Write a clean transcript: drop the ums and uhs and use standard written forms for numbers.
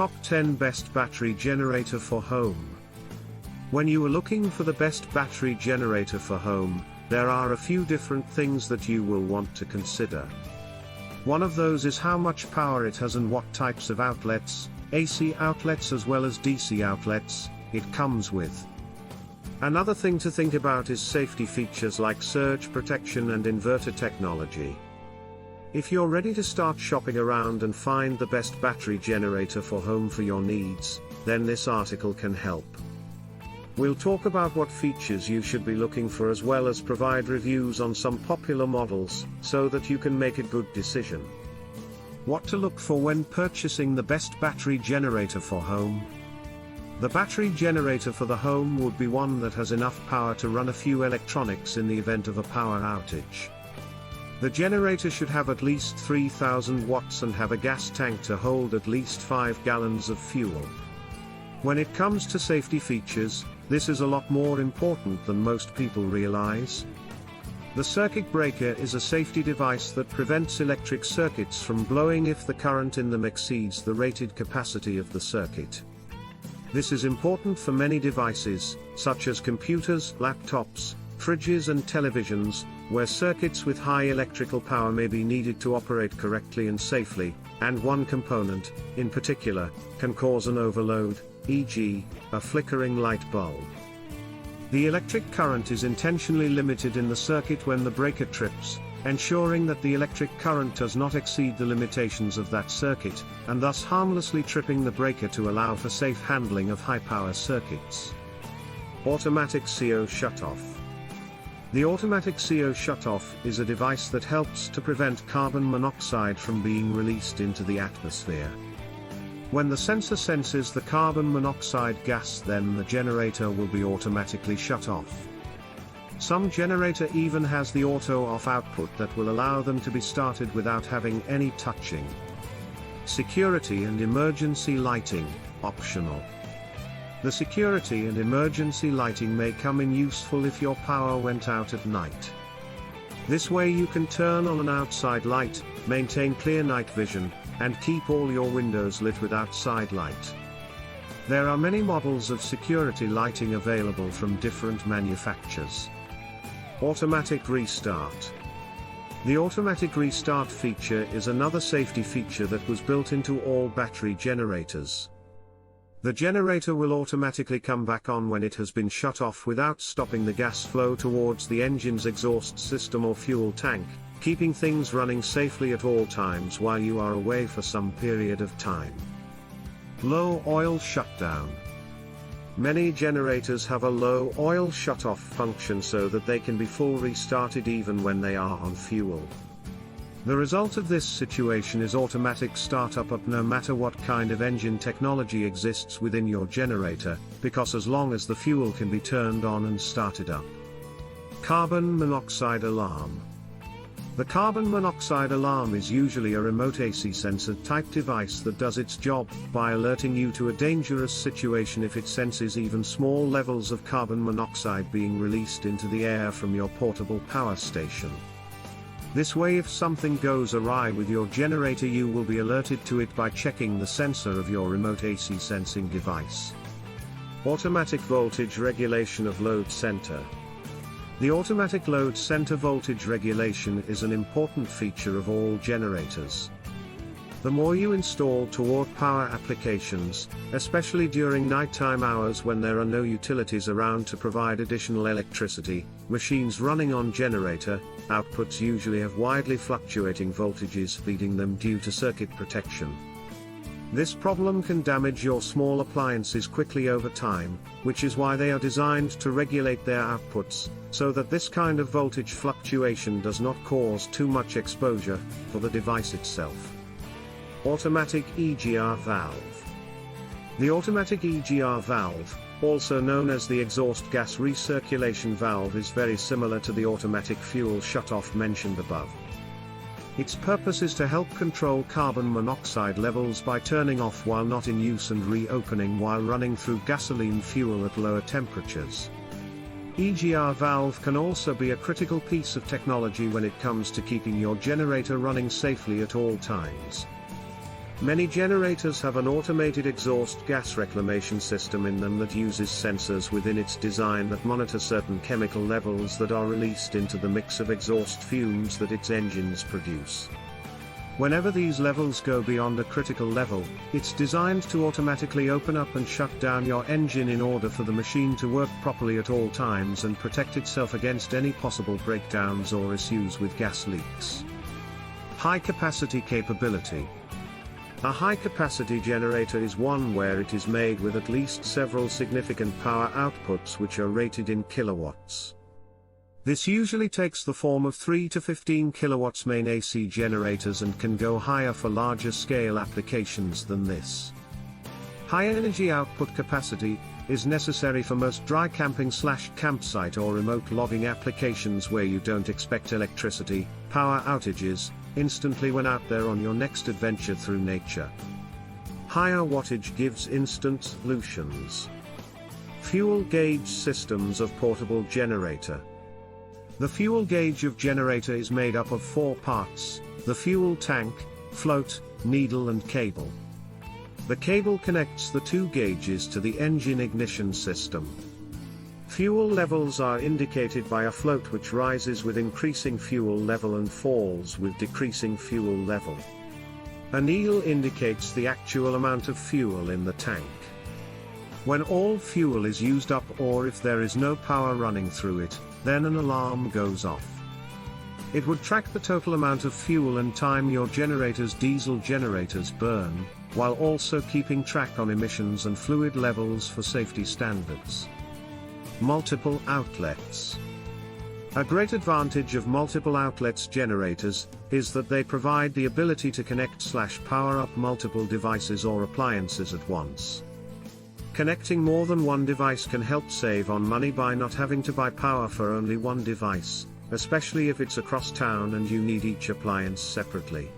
Top 10 Best Battery Generator for Home. When you are looking for the best battery generator for home, there are a few different things that you will want to consider. One of those is how much power it has and what types of outlets, AC outlets as well as DC outlets, it comes with. Another thing to think about is safety features like surge protection and inverter technology. If you're ready to start shopping around and find the best battery generator for home for your needs, then this article can help. We'll talk about what features you should be looking for as well as provide reviews on some popular models, so that you can make a good decision. What to look for when purchasing the best battery generator for home? The battery generator for the home would be one that has enough power to run a few electronics in the event of a power outage. The generator should have at least 3000 watts and have a gas tank to hold at least 5 gallons of fuel. When it comes to safety features, this is a lot more important than most people realize. The circuit breaker is a safety device that prevents electric circuits from blowing if the current in them exceeds the rated capacity of the circuit. This is important for many devices, such as computers, laptops, fridges and televisions, where circuits with high electrical power may be needed to operate correctly and safely, and one component, in particular, can cause an overload, e.g., a flickering light bulb. The electric current is intentionally limited in the circuit when the breaker trips, ensuring that the electric current does not exceed the limitations of that circuit, and thus harmlessly tripping the breaker to allow for safe handling of high-power circuits. Automatic CO shutoff. The automatic CO shutoff is a device that helps to prevent carbon monoxide from being released into the atmosphere. When the sensor senses the carbon monoxide gas, then the generator will be automatically shut off. Some generator even has the auto-off output that will allow them to be started without having any touching. Security and emergency lighting, optional. The security and emergency lighting may come in useful if your power went out at night. This way you can turn on an outside light, maintain clear night vision, and keep all your windows lit with outside light. There are many models of security lighting available from different manufacturers. Automatic restart. The automatic restart feature is another safety feature that was built into all battery generators. The generator will automatically come back on when it has been shut off without stopping the gas flow towards the engine's exhaust system or fuel tank, keeping things running safely at all times while you are away for some period of time. Low oil shutdown. Many generators have a low oil shutoff function so that they can be full restarted even when they are on fuel. The result of this situation is automatic startup up no matter what kind of engine technology exists within your generator, because as long as the fuel can be turned on and started up. Carbon monoxide alarm. The carbon monoxide alarm is usually a remote AC sensor type device that does its job by alerting you to a dangerous situation if it senses even small levels of carbon monoxide being released into the air from your portable power station. This way, if something goes awry with your generator, you will be alerted to it by checking the sensor of your remote AC sensing device. Automatic voltage regulation of load center. The automatic load center voltage regulation is an important feature of all generators. The more you install toward power applications, especially during nighttime hours when there are no utilities around to provide additional electricity, machines running on generator outputs usually have widely fluctuating voltages feeding them due to circuit protection. This problem can damage your small appliances quickly over time, which is why they are designed to regulate their outputs, so that this kind of voltage fluctuation does not cause too much exposure for the device itself. Automatic EGR valve. The automatic EGR valve, also known as the exhaust gas recirculation valve, is very similar to the automatic fuel shutoff mentioned above. Its purpose is to help control carbon monoxide levels by turning off while not in use and reopening while running through gasoline fuel at lower temperatures. EGR valve can also be a critical piece of technology when it comes to keeping your generator running safely at all times. Many generators have an automated exhaust gas reclamation system in them that uses sensors within its design that monitor certain chemical levels that are released into the mix of exhaust fumes that its engines produce. Whenever these levels go beyond a critical level, it's designed to automatically open up and shut down your engine in order for the machine to work properly at all times and protect itself against any possible breakdowns or issues with gas leaks. High capacity capability. A high-capacity generator is one where it is made with at least several significant power outputs which are rated in kilowatts. This usually takes the form of 3 to 15 kilowatts main AC generators and can go higher for larger scale applications than this. High energy output capacity is necessary for most dry camping/campsite or remote logging applications where you don't expect electricity, power outages, instantly when out there on your next adventure through nature. Higher wattage gives instant solutions. Fuel gauge systems of portable generator. The fuel gauge of generator is made up of 4 parts: the fuel tank, float, needle and cable. The cable connects the 2 gauges to the engine ignition system. Fuel levels are indicated by a float which rises with increasing fuel level and falls with decreasing fuel level. A needle indicates the actual amount of fuel in the tank. When all fuel is used up or if there is no power running through it, then an alarm goes off. It would track the total amount of fuel and time your diesel generators burn, while also keeping track on emissions and fluid levels for safety standards. Multiple outlets. A great advantage of multiple outlets generators is that they provide the ability to connect/power up multiple devices or appliances at once. Connecting more than one device can help save on money by not having to buy power for only one device, especially if it's across town and you need each appliance separately.